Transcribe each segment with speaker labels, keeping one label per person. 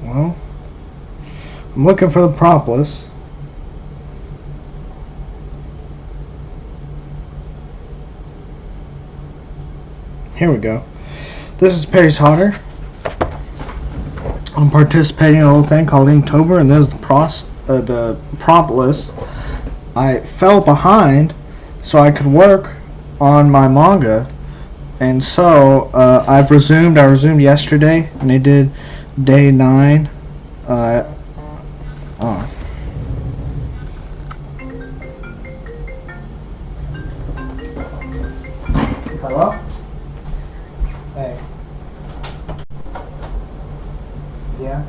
Speaker 1: Well, I'm looking for the propolis. Here we go. This is Perry's Hotter. I'm participating in a little thing called Inktober, and there's the propolis. I fell behind so I could work on my manga, and so I've resumed. I resumed yesterday, and I did day 9. Oh. Hello? Hey. Yeah?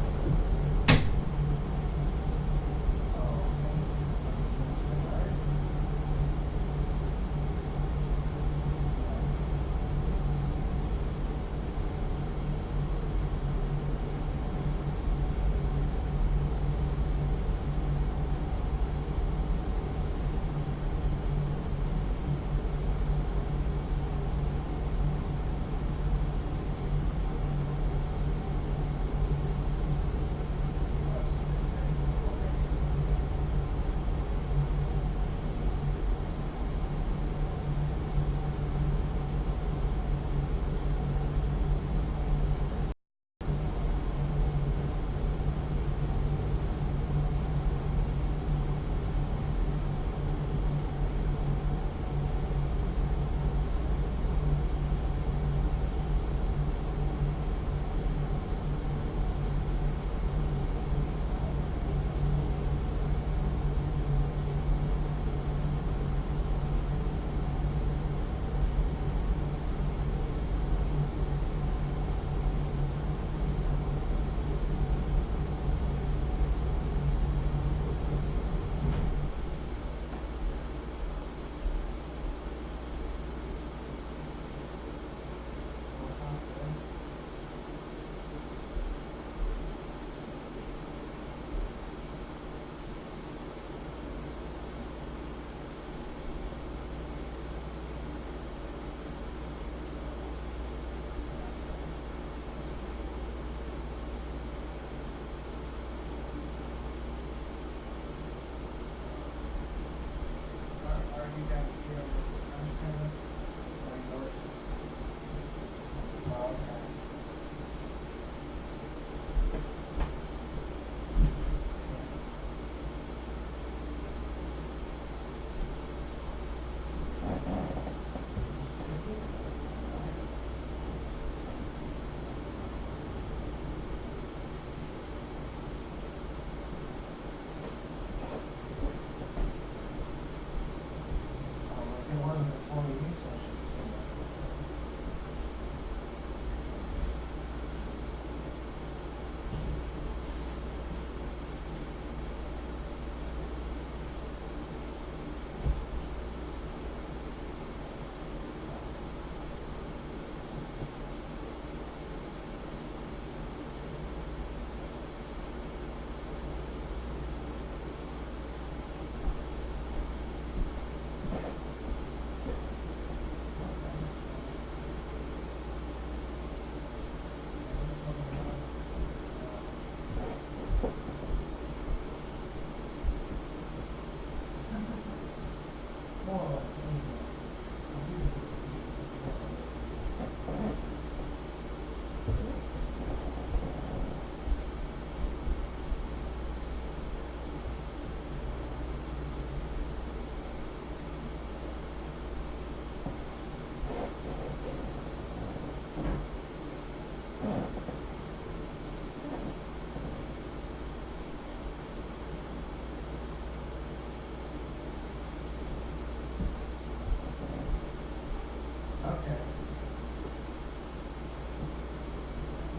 Speaker 1: Okay.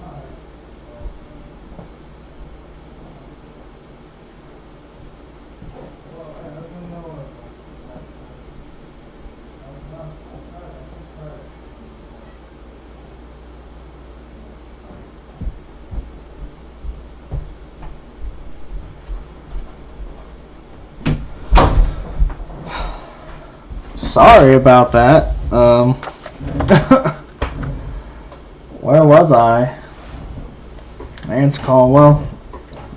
Speaker 1: Alright. Well, I was in the middle of that. I was about to start. I just started. Sorry about that. Where was I? Ants call. Well,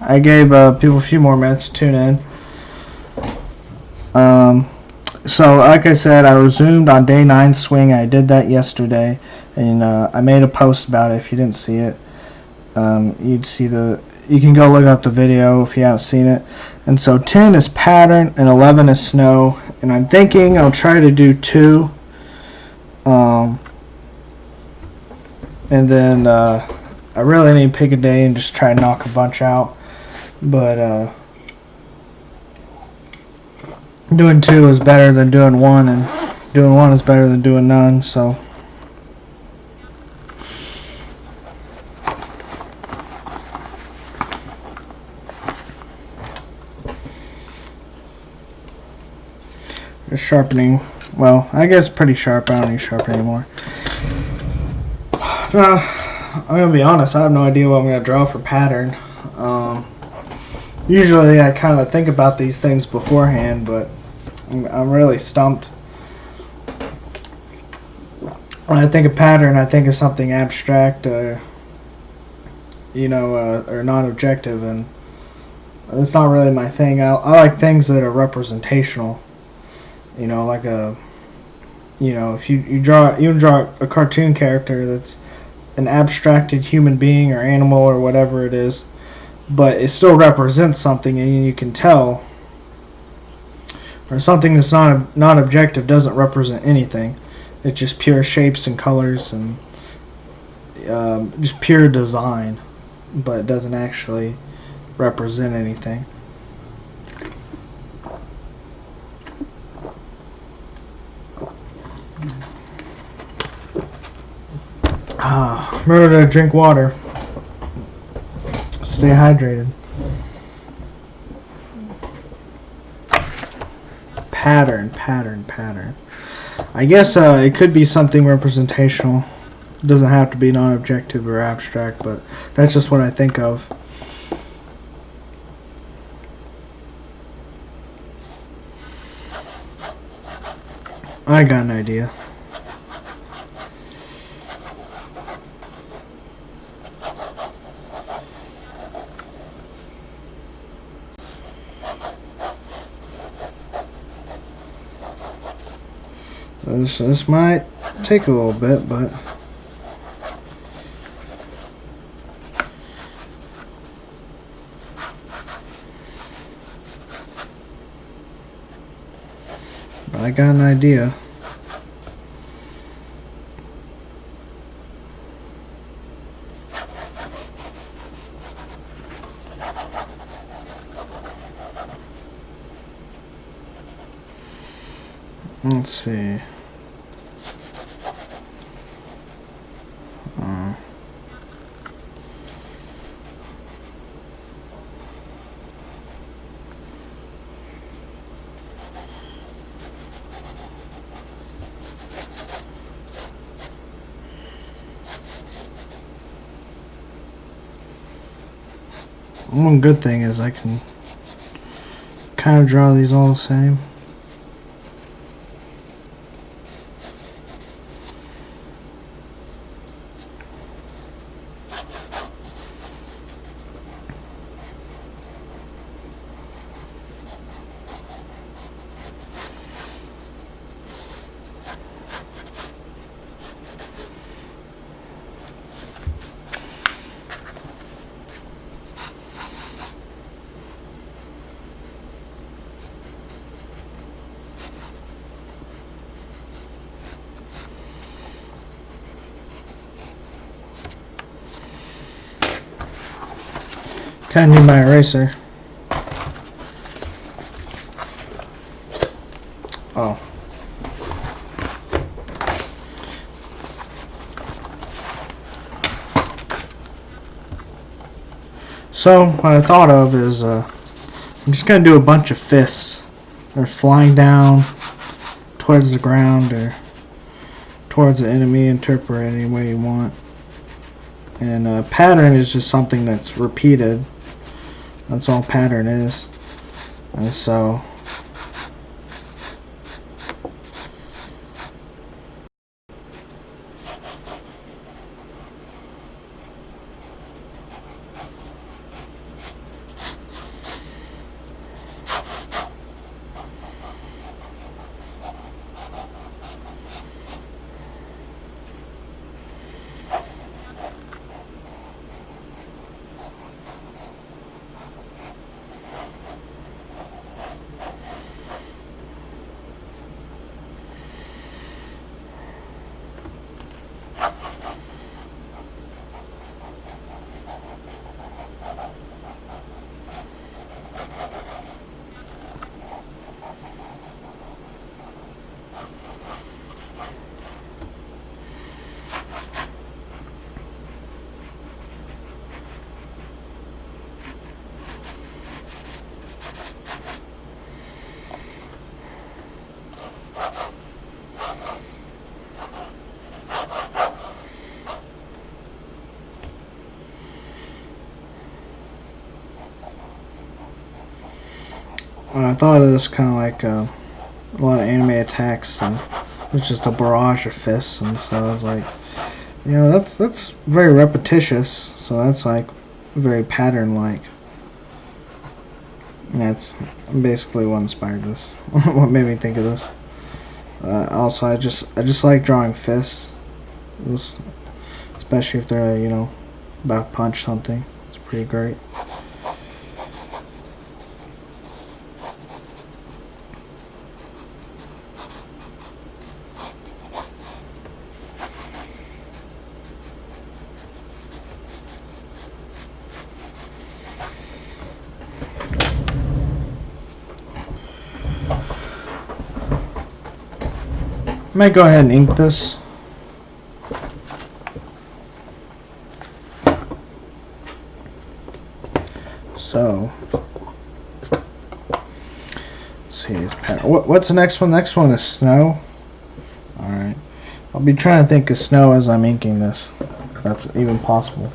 Speaker 1: I gave people a few more minutes to tune in. So, like I said, I resumed on day 9 swing. I did that yesterday, and I made a post about it. If you didn't see it, you'd see you can go look up the video if you haven't seen it. And so 10 is pattern and 11 is snow. And I'm thinking I'll try to do 2. And then I really need to pick a day and just try to knock a bunch out. But doing 2 is better than doing 1, and doing 1 is better than doing none. So just sharpening. Well, I guess pretty sharp. I don't need sharpen anymore. I'm gonna be honest. I have no idea what I'm gonna draw for pattern. Usually, I kind of think about these things beforehand, but I'm really stumped. When I think of pattern, I think of something abstract, or non-objective, and it's not really my thing. I like things that are representational. Like if you draw a cartoon character that's an abstracted human being or animal or whatever it is, but it still represents something, and you can tell. Or something that's not objective doesn't represent anything. It's just pure shapes and colors and just pure design, but it doesn't actually represent anything. Remember to drink water. Stay hydrated. Pattern. I guess it could be something representational. It doesn't have to be non-objective or abstract, but that's just what I think of. I got an idea. This might take a little bit, but I got an idea. Let's see. One good thing is I can kind of draw these all the same. Kind of need my eraser. Oh. So what I thought of is I'm just gonna do a bunch of fists. They're flying down towards the ground or towards the enemy. Interpret it any way you want. And pattern is just something that's repeated. That's all pattern is. And so I thought of this kind of like a lot of anime attacks, and it's just a barrage of fists, and so I was like, you know, that's very repetitious, so that's like very pattern-like. And that's basically what inspired this. What made me think of this. Also, I just like drawing fists, especially if they're, you know, about to punch something. It's pretty great. I might go ahead and ink this. So, let's see. What's the next one? Next one is snow. Alright. I'll be trying to think of snow as I'm inking this. If that's even possible.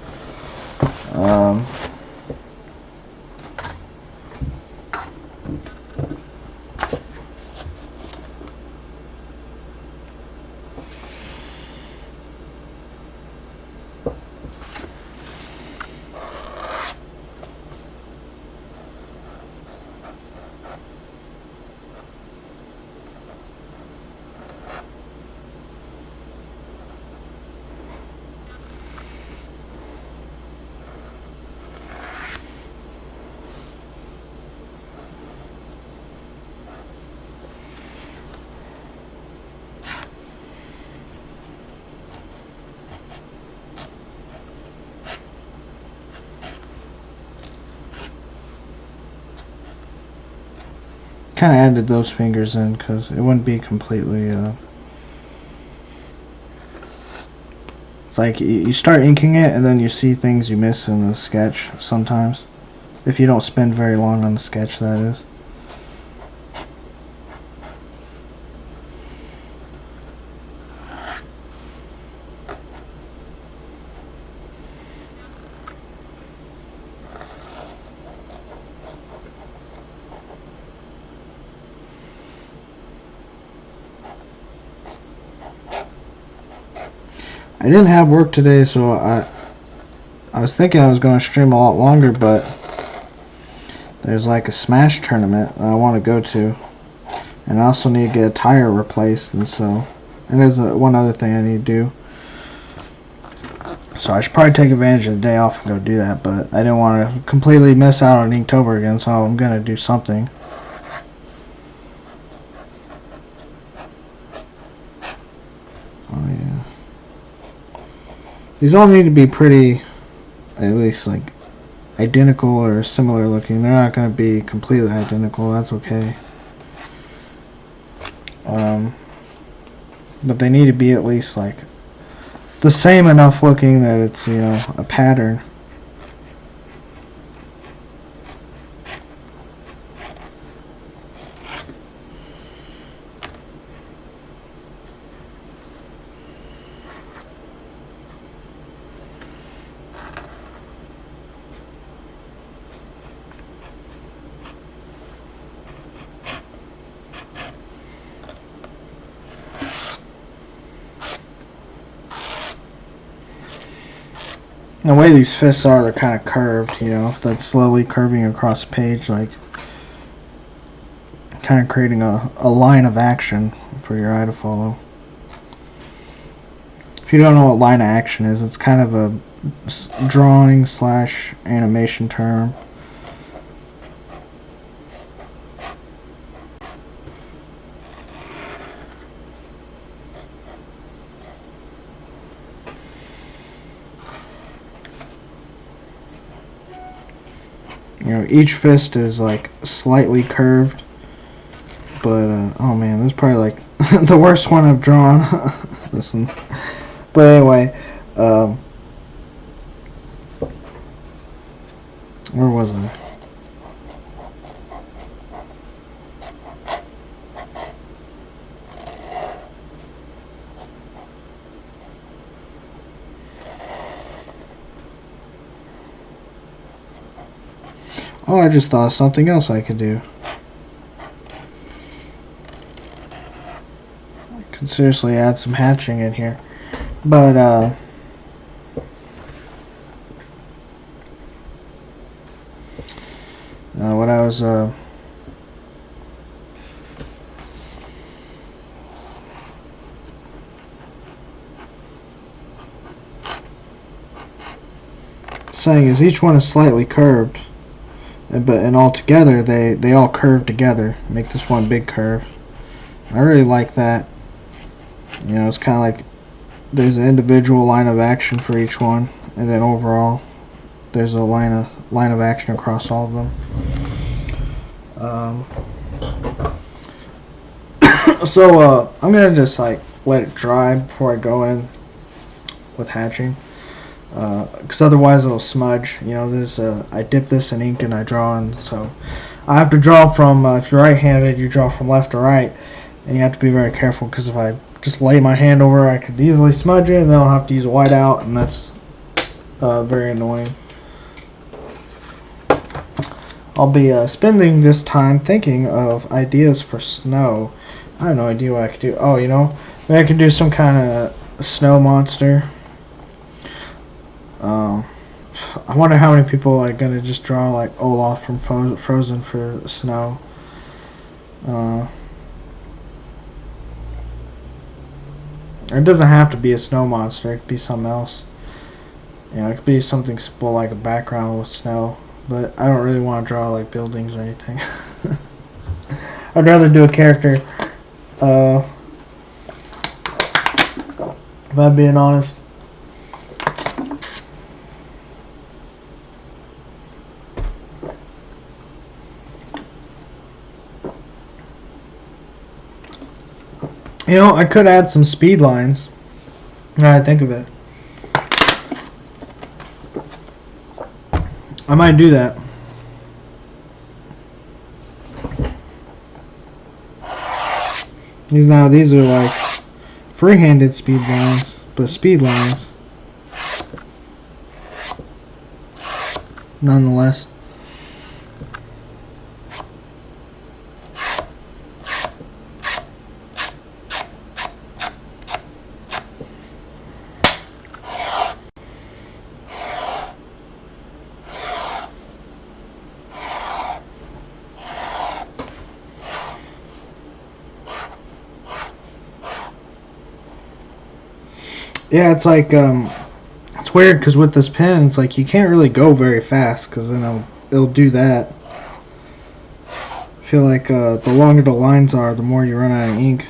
Speaker 1: Kind of added those fingers in because it wouldn't be completely it's like you start inking it and then you see things you miss in the sketch sometimes, if you don't spend very long on the sketch, that is. I didn't have work today, so I was thinking I was going to stream a lot longer, but there's like a Smash tournament I want to go to, and I also need to get a tire replaced, and there's one other thing I need to do. So I should probably take advantage of the day off and go do that, but I didn't want to completely miss out on Inktober again, so I'm going to do something. Oh yeah. These all need to be pretty, at least like identical or similar looking. They're not going to be completely identical, that's okay. But they need to be at least like the same enough looking that it's, you know, a pattern. The way these fists are, they're kind of curved, you know, that's slowly curving across the page, like kind of creating a line of action for your eye to follow. If you don't know what line of action is, it's kind of a drawing slash animation term. You know, each fist is like slightly curved, but oh man, this is probably like the worst one I've drawn. This one. But anyway, where was I? Oh, I just thought of something else I could do. seriously add some hatching in here. But what I was saying is each one is slightly curved, and all together they all curve together, make this one big curve. I really like that. You know, it's kind of like there's an individual line of action for each one, and then overall there's a line of action across all of them. So I'm gonna just like let it dry before I go in with hatching, because otherwise it'll smudge. You know, this I dip this in ink and I draw, and so I have to draw from. If you're right-handed, you draw from left to right, and you have to be very careful, because if I just lay my hand over, I could easily smudge it, and then I'll have to use whiteout, and that's very annoying. I'll be spending this time thinking of ideas for snow. I have no idea what I could do. Oh, you know, maybe I could do some kind of snow monster. I wonder how many people are gonna just draw like Olaf from Frozen for snow. It doesn't have to be a snow monster. It could be something else. You know, it could be something simple like a background with snow. But I don't really want to draw like buildings or anything. I'd rather do a character. If I'm being honest. You know, I could add some speed lines. Now I think of it. I might do that. These are like free-handed speed lines, but speed lines nonetheless. Yeah, it's like it's weird because with this pen, it's like you can't really go very fast, because then it'll do that. I feel like the longer the lines are, the more you run out of ink.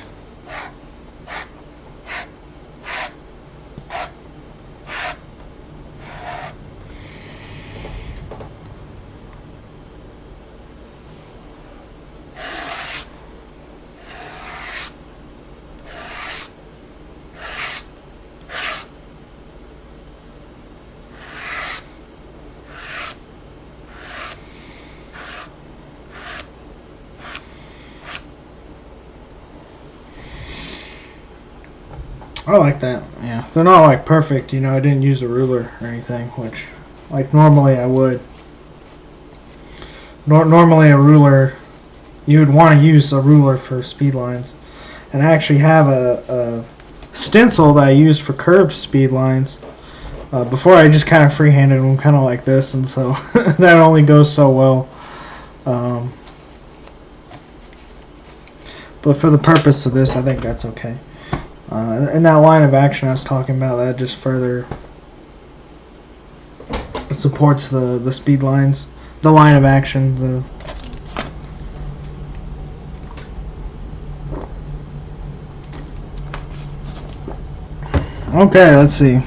Speaker 1: I like that. Yeah, they're not like perfect. You know, I didn't use a ruler or anything, which like normally I would. Normally a ruler, you would want to use a ruler for speed lines, and I actually have a stencil that I used for curved speed lines. Before I just kind of freehanded them, kind of like this, and so that only goes so well. But for the purpose of this, I think that's okay. And that line of action I was talking about, that just further supports the speed lines, the line of action. Okay, let's see.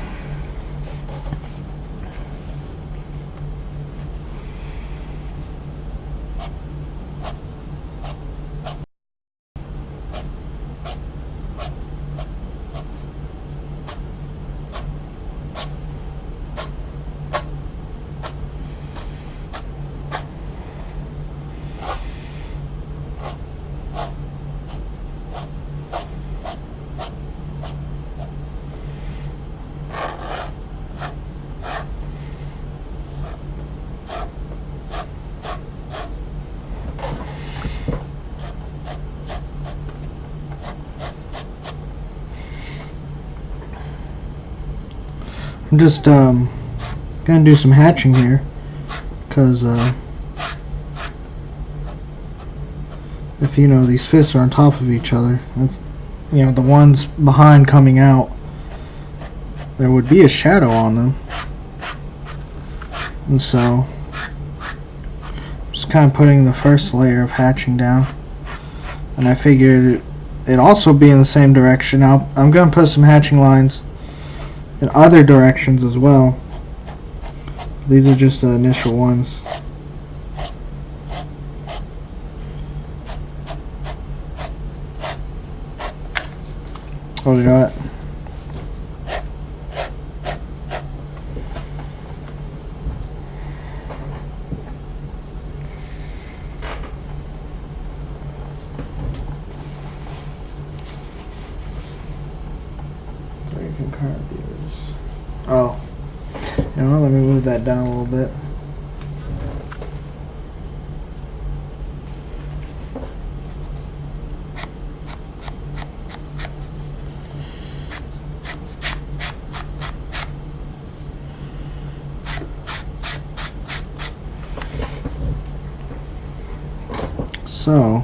Speaker 1: I'm just gonna do some hatching here, because if these fists are on top of each other, that's, the ones behind coming out, there would be a shadow on them, and so just kind of putting the first layer of hatching down, and I figured it'd also be in the same direction. I'm gonna put some hatching lines in other directions as well. These are just the initial ones. Oh, you know what? Oh, let me move that down a little bit. So,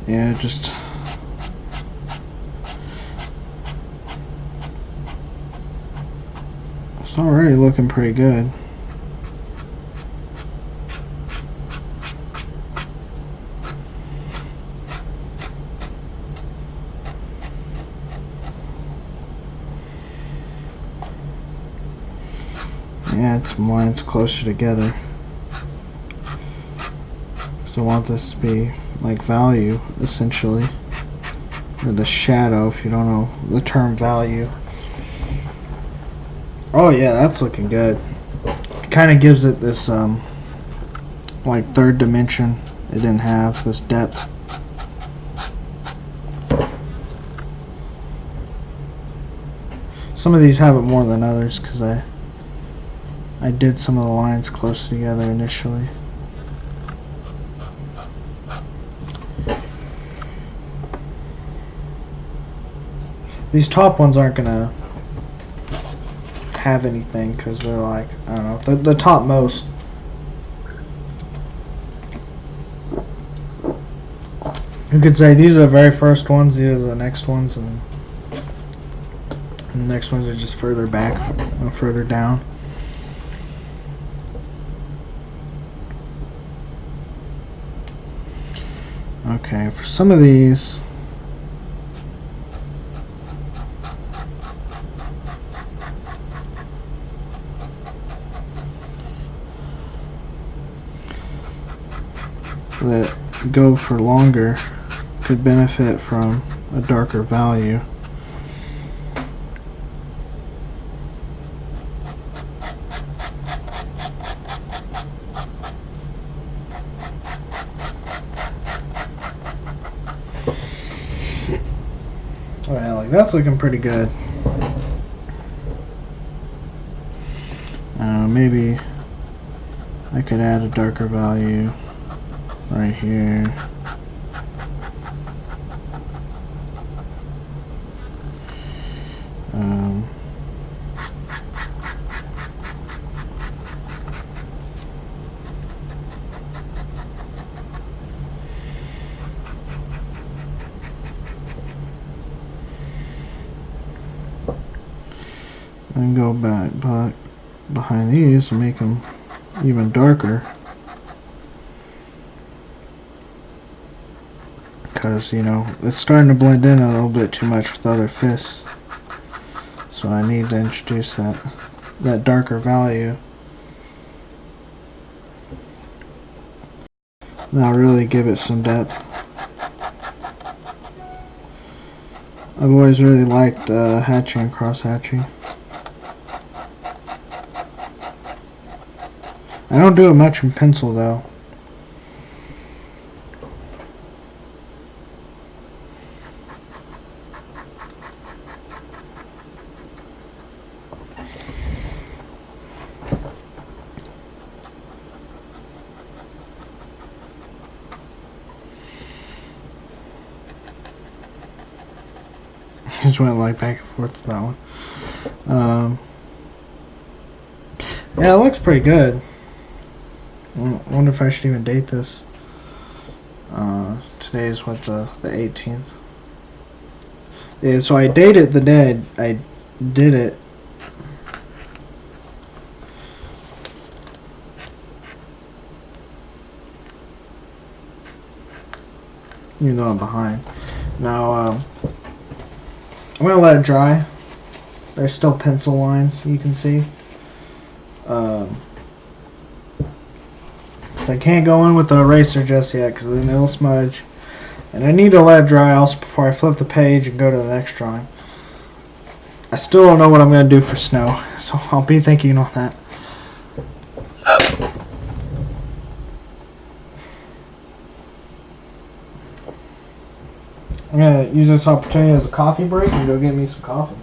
Speaker 1: yeah, just it's already looking pretty good. Add some lines closer together. So I want this to be like value, essentially, or the shadow if you don't know the term value. Oh yeah, that's looking good. It kind of gives it this like third dimension it didn't have, this depth. Some of these have it more than others because I did some of the lines close together initially. These top ones aren't gonna have anything because they're like, I don't know, the top most. You could say these are the very first ones, these are the next ones, and the next ones are just further back, further down. Okay, for some of these, that go for longer could benefit from a darker value. Oh yeah, like that's looking pretty good. Maybe I could add a darker value right here. and go back behind these and make them even darker, because you know it's starting to blend in a little bit too much with the other fists, so I need to introduce that darker value. Now really give it some depth. I've always really liked hatching and cross hatching. I don't do it much in pencil though. Just went like back and forth to that one. Yeah, it looks pretty good. I wonder if I should even date this. Today's what, the 18th. Yeah, so I dated the day I did it. Even though I'm behind. Now, I'm going to let it dry. There's still pencil lines you can see. So I can't go in with the eraser just yet because then it'll smudge. And I need to let it dry also before I flip the page and go to the next drawing. I still don't know what I'm going to do for snow, so I'll be thinking on that. I'm going to use this opportunity as a coffee break and go get me some coffee.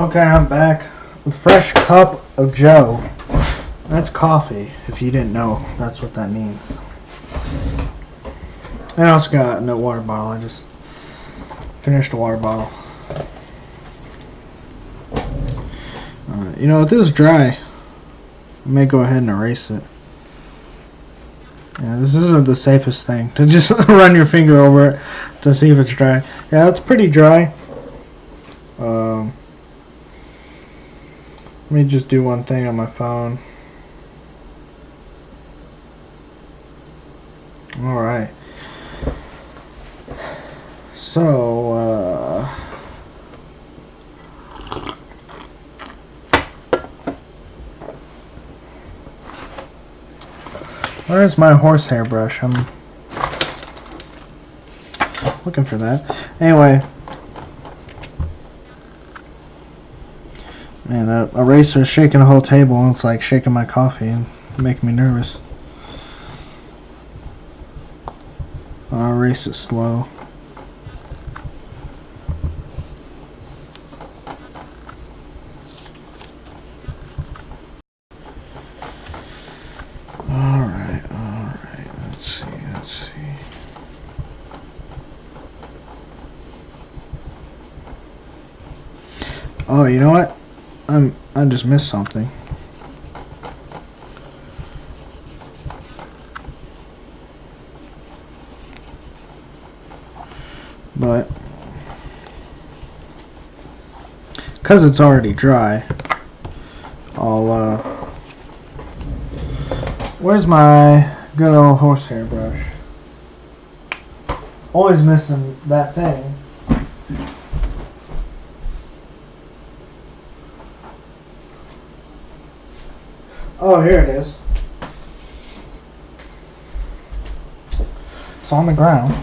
Speaker 1: Okay, I'm back. A fresh cup of Joe. That's coffee, if you didn't know. That's what that means. I also got no water bottle. I just finished the water bottle. You know, if this is dry, I may go ahead and erase it. Yeah, this isn't the safest thing to just run your finger over it to see if it's dry. Yeah, it's pretty dry. Let me just do one thing on my phone. Alright. So, where's my horsehair brush? I'm looking for that. Anyway. Man, that eraser is shaking the whole table, and it's like shaking my coffee and making me nervous. I'll erase it slow. Alright, let's see. Oh, you know what? I just missed something. But because it's already dry, I'll where's my good old horsehair brush? Always missing that thing. Oh, here it is. It's on the ground.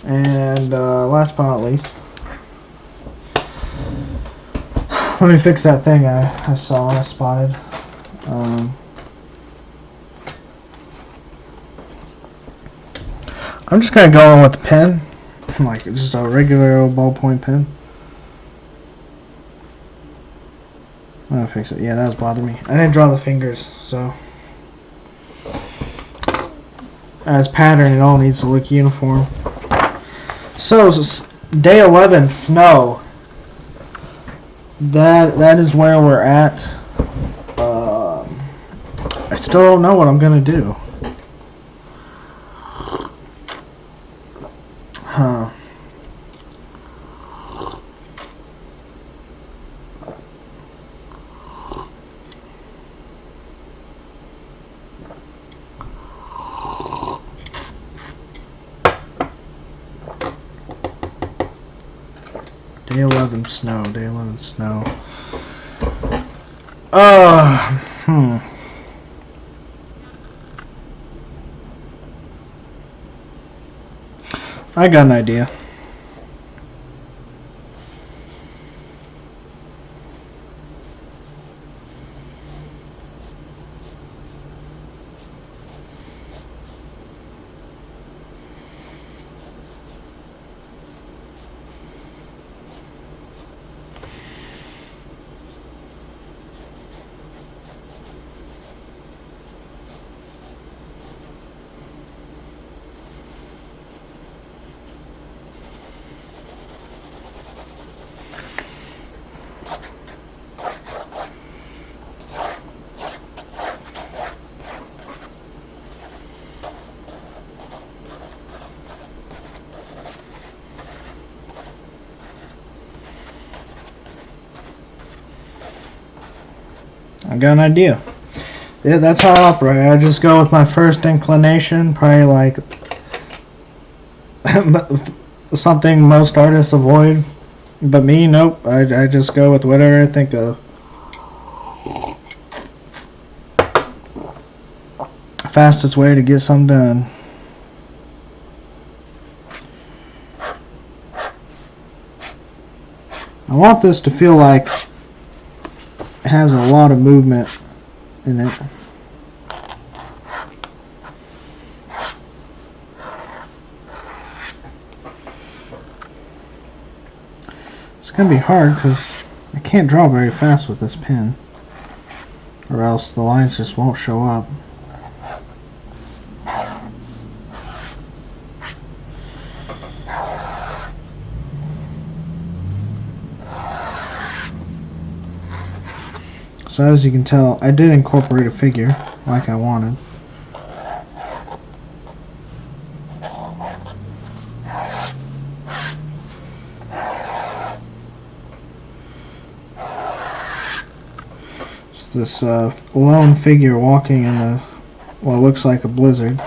Speaker 1: And last but not least, let me fix that thing I spotted. I'm just gonna go in with the pen, like just a regular old ballpoint pen. I'm gonna fix it. Yeah, that was bothering me. I didn't draw the fingers, so as pattern, it all needs to look uniform. So, day 11, snow. That is where we're at. I still don't know what I'm gonna do. Huh. Day 11 snow. Day 11 snow. I got an idea. I got an idea. Yeah, that's how I operate. I just go with my first inclination, probably like something most artists avoid. But me, nope. I just go with whatever I think of. Fastest way to get something done. I want this to feel like it has a lot of movement in it. gonna be hard because I can't draw very fast with this pen, or else the lines just won't show up. So as you can tell, I did incorporate a figure like I wanted. This lone figure walking in a what looks like a blizzard.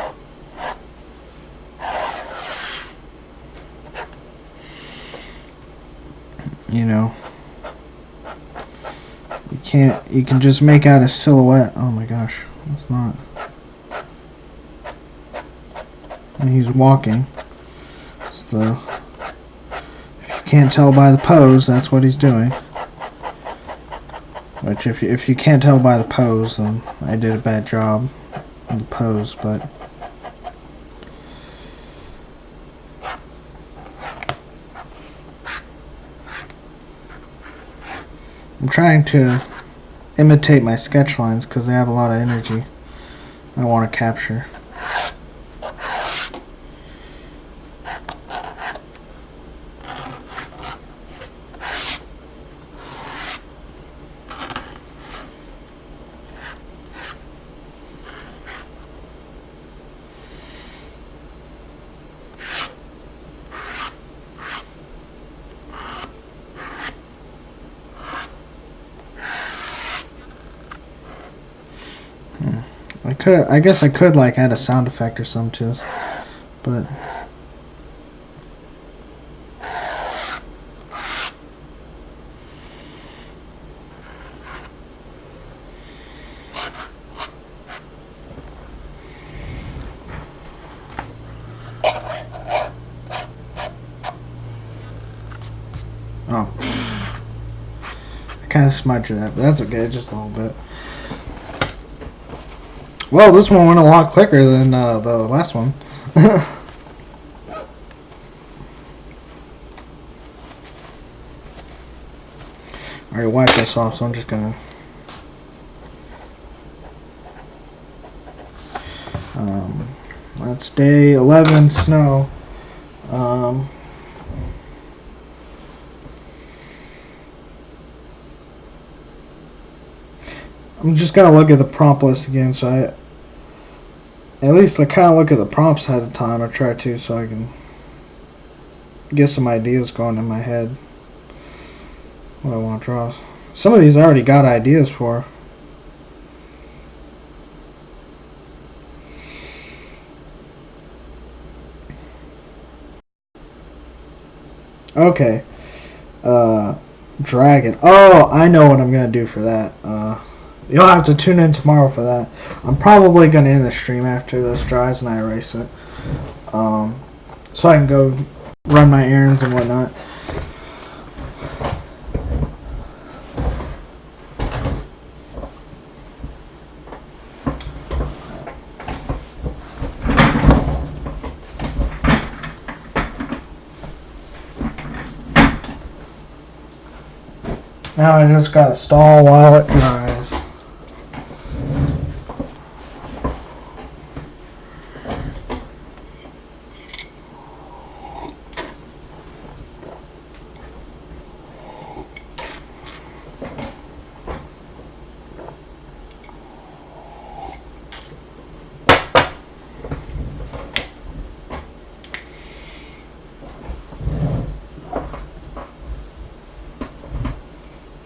Speaker 1: You know, you can just make out a silhouette. Oh my gosh, it's not. And he's walking. If you can't tell by the pose, that's what he's doing. Which, if you can't tell by the pose, then I did a bad job on the pose, but I'm trying to imitate my sketch lines because they have a lot of energy I want to capture. I guess I could like add a sound effect or something to this, but oh, I kind of smudged that, but that's okay, just a little bit. Well, this one went a lot quicker than the last one. I already wiped this off, so I'm just gonna that's day 11 snow. I'm just gonna look at the prompt list again, so at least I kind of look at the prompts ahead of time, or try to, so I can get some ideas going in my head what I want to draw. Some of these I already got ideas for. Okay, dragon. Oh, I know what I'm gonna do for that. You'll have to tune in tomorrow for that. I'm probably going to end the stream after this dries and I erase it. So I can go run my errands and whatnot. Now I just got to stall while it dries.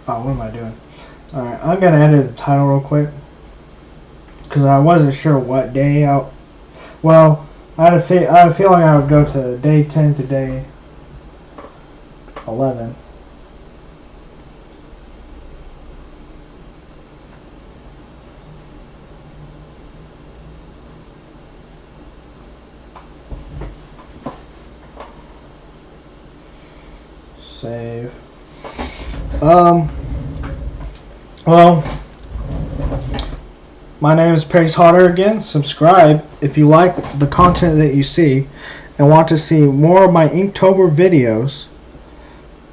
Speaker 1: Oh, what am I doing? Alright, I'm going to edit the title real quick, because I wasn't sure what day out. Well, I had a feeling I would go to day 10 to day 11. Save. Well, my name is Pace Hotter again. Subscribe if you like the content that you see and want to see more of my Inktober videos.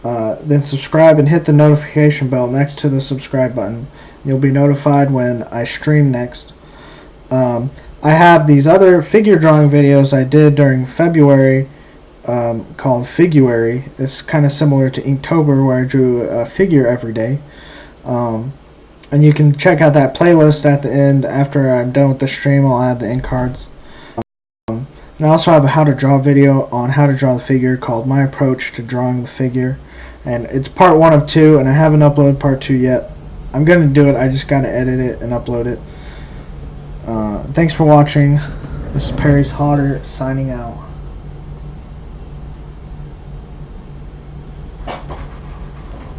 Speaker 1: Then subscribe and hit the notification bell next to the subscribe button. You'll be notified when I stream next. I have these other figure drawing videos I did during February called Figuary. It's kind of similar to Inktober, where I drew a figure every day. And you can check out that playlist at the end. After I'm done with the stream, I'll add the end cards. And I also have a how to draw video on how to draw the figure called My Approach to Drawing the Figure. And it's part 1 of 2, and I haven't uploaded part 2 yet. I'm going to do it, I just got to edit it and upload it. Thanks for watching. This is Perry's Hotter signing out.